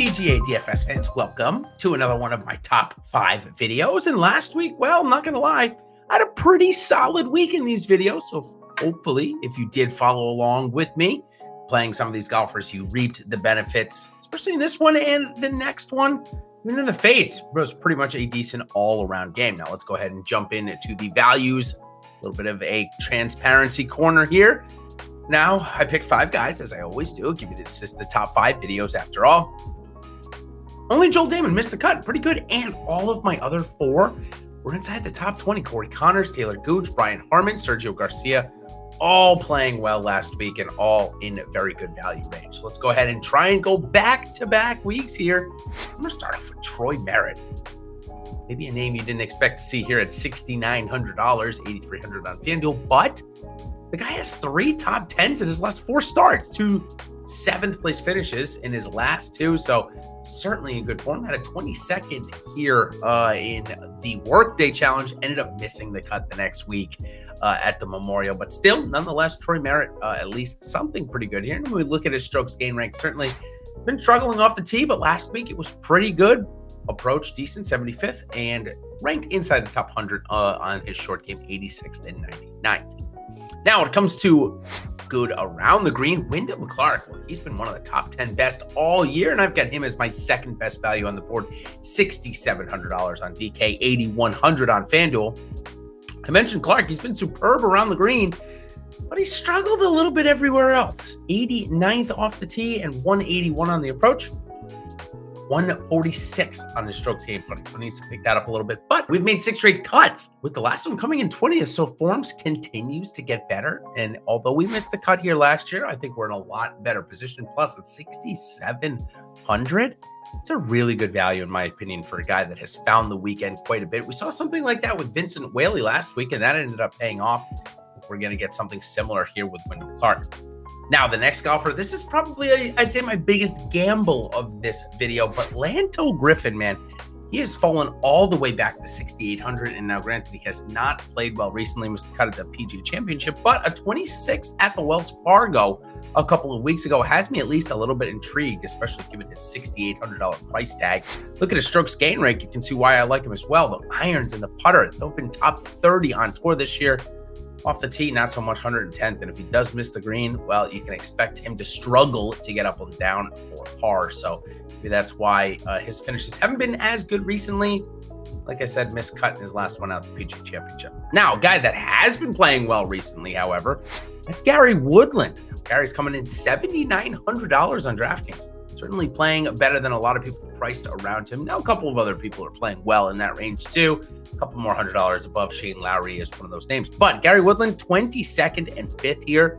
PGA DFS fans, welcome to another one of my top 5 videos. And last week, well, I'm not going to lie, I had a pretty solid week in these videos. So hopefully, if you did follow along with me, playing some of these golfers, you reaped the benefits, especially in this one and the next one. Even in the fades, it was pretty much a decent all-around game. Now, let's go ahead and jump into the values. A little bit of a transparency corner here. Now, I picked 5 guys, as I always do. I'll give you this is the top 5 videos after all. Only Joel Damon missed the cut. Pretty good. And all of my other 4 were inside the top 20. Corey Connors, Taylor Gooch, Brian Harmon, Sergio Garcia, all playing well last week and all in very good value range. So let's go ahead and try and go back-to-back weeks here. I'm going to start off with Troy Merritt. Maybe a name you didn't expect to see here at $6,900, $8,300 on FanDuel, but the guy has 3 top 10s in his last 4 starts, 2 7th place finishes in his last 2. So certainly in good form. Had a 22nd here in the Workday Challenge. Ended up missing the cut the next week at the Memorial. But still, nonetheless, Troy Merritt, at least something pretty good here. And when we look at his strokes gain rank, certainly been struggling off the tee, but last week it was pretty good. Approach decent, 75th, and ranked inside the top 100 on his short game, 86th and 99th. Now, when it comes to good around the green, Wyndham Clark, well, he's been one of the top 10 best all year, and I've got him as my second best value on the board, $6,700 on DK, $8,100 on FanDuel. I mentioned Clark, he's been superb around the green, but he struggled a little bit everywhere else. 89th off the tee and 181 on the approach. 146 on his stroke gain putting, so needs to pick that up a little bit. But we've made 6 straight cuts, with the last one coming in 20th, so forms continues to get better. And although we missed the cut here last year, I think we're in a lot better position. Plus, at 6,700, it's a really good value, in my opinion, for a guy that has found the weekend quite a bit. We saw something like that with Vincent Whaley last week, and that ended up paying off. I think we're going to get something similar here with Wyndham Clark. Now, the next golfer, this is probably, I'd say, my biggest gamble of this video, but Lanto Griffin, man, he has fallen all the way back to 6,800, and now, granted, he has not played well recently, missed the cut at the PGA Championship, but a 26th at the Wells Fargo a couple of weeks ago has me at least a little bit intrigued, especially given his $6,800 price tag. Look at his strokes gain rank. You can see why I like him as well. The irons and the putter, they've been top 30 on tour this year. Off the tee, not so much, 110th. And if he does miss the green, well, you can expect him to struggle to get up and down for par. So maybe that's why his finishes haven't been as good recently. Like I said, missed cut in his last one out, the PGA Championship. Now, a guy that has been playing well recently, however, that's Gary Woodland. Gary's coming in $7,900 on DraftKings. Certainly playing better than a lot of people priced around him. Now, a couple of other people are playing well in that range too. A couple more $100 above. Shane Lowry is one of those names. But Gary Woodland, 22nd and 5th here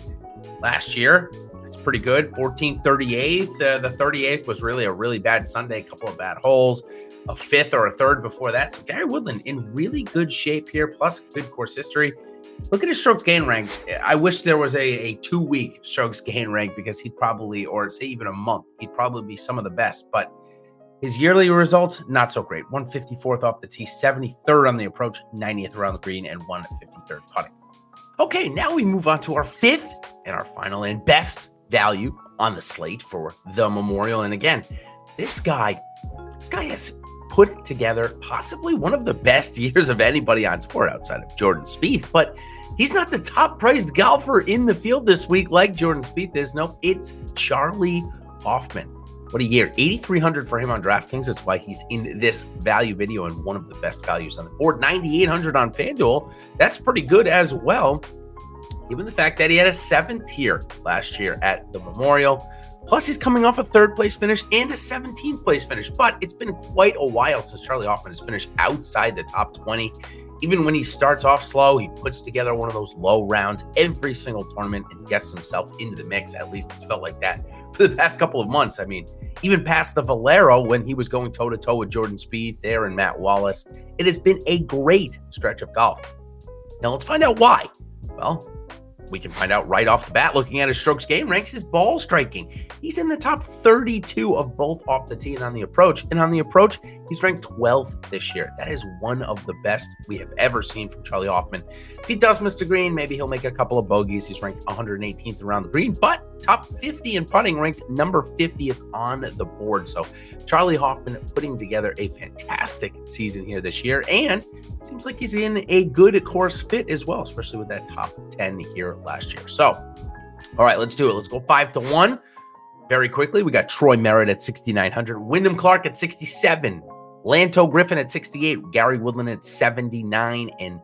last year. It's pretty good. 14th, 38th. The 38th was really a really bad Sunday. A couple of bad holes. A 5th or a 3rd before that. So Gary Woodland in really good shape here. Plus good course history. Look at his strokes gain rank. I wish there was a 2-week strokes gain rank, because he'd probably, or say even a month, he'd probably be some of the best. But his yearly results, not so great. 154th off the tee, 73rd on the approach, 90th around the green, and 153rd putting. Okay, now we move on to our 5th and our final and best value on the slate for the Memorial. And again, this guy has put together possibly one of the best years of anybody on tour outside of Jordan Spieth, but he's not the top priced golfer in the field this week like Jordan Spieth is. No, it's Charlie Hoffman. What a year. $8,300 for him on DraftKings. That's why he's in this value video and one of the best values on the board. $9,800 on FanDuel. That's pretty good as well, given the fact that he had a 7th here last year at the Memorial. Plus, he's coming off a 3rd place finish and a 17th place finish. But it's been quite a while since Charlie Hoffman has finished outside the top 20. Even when he starts off slow, he puts together one of those low rounds every single tournament and gets himself into the mix. At least it's felt like that for the past couple of months. I mean, even past the Valero, when he was going toe-to-toe with Jordan Spieth there and Matt Wallace, it has been a great stretch of golf. Now, let's find out why. Well, we can find out right off the bat looking at his strokes gain ranks, his ball striking. He's in the top 32 of both off the tee and on the approach. And on the approach, he's ranked 12th this year. That is one of the best we have ever seen from Charlie Hoffman. If he does miss the green, maybe he'll make a couple of bogeys. He's ranked 118th around the green, but top 50 in putting, ranked number 50th on the board. So Charlie Hoffman putting together a fantastic season here this year, and seems like he's in a good course fit as well, especially with that top 10 here last year. So, all right, let's do it. Let's go 5-1. Very quickly, we got Troy Merritt at 6,900, Wyndham Clark at 67, Lanto Griffin at 68, Gary Woodland at 79, and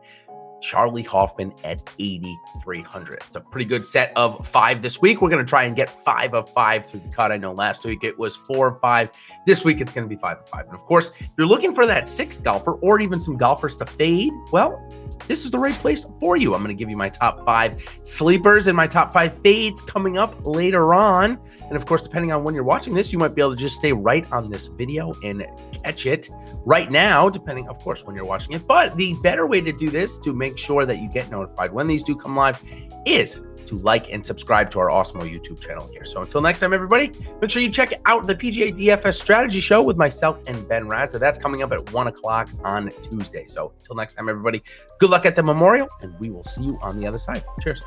Charlie Hoffman at 8,300. It's a pretty good set of 5 this week. We're going to try and get 5 of 5 through the cut. I know last week it was 4 of 5. This week it's going to be 5 of 5. And of course, if you're looking for that 6th golfer or even some golfers to fade, well, this is the right place for you. I'm going to give you my top 5 sleepers and my top 5 fades coming up later on. And of course, depending on when you're watching this, you might be able to just stay right on this video and catch it right now, depending, of course, when you're watching it. But the better way to do this, to make sure that you get notified when these do come live, is to like and subscribe to our Awesemo YouTube channel here. So until next time, everybody, make sure you check out the PGA DFS strategy show with myself and Ben Razza. That's coming up at 1 o'clock on Tuesday. So until next time, everybody, good luck at the Memorial, and we will see you on the other side. Cheers.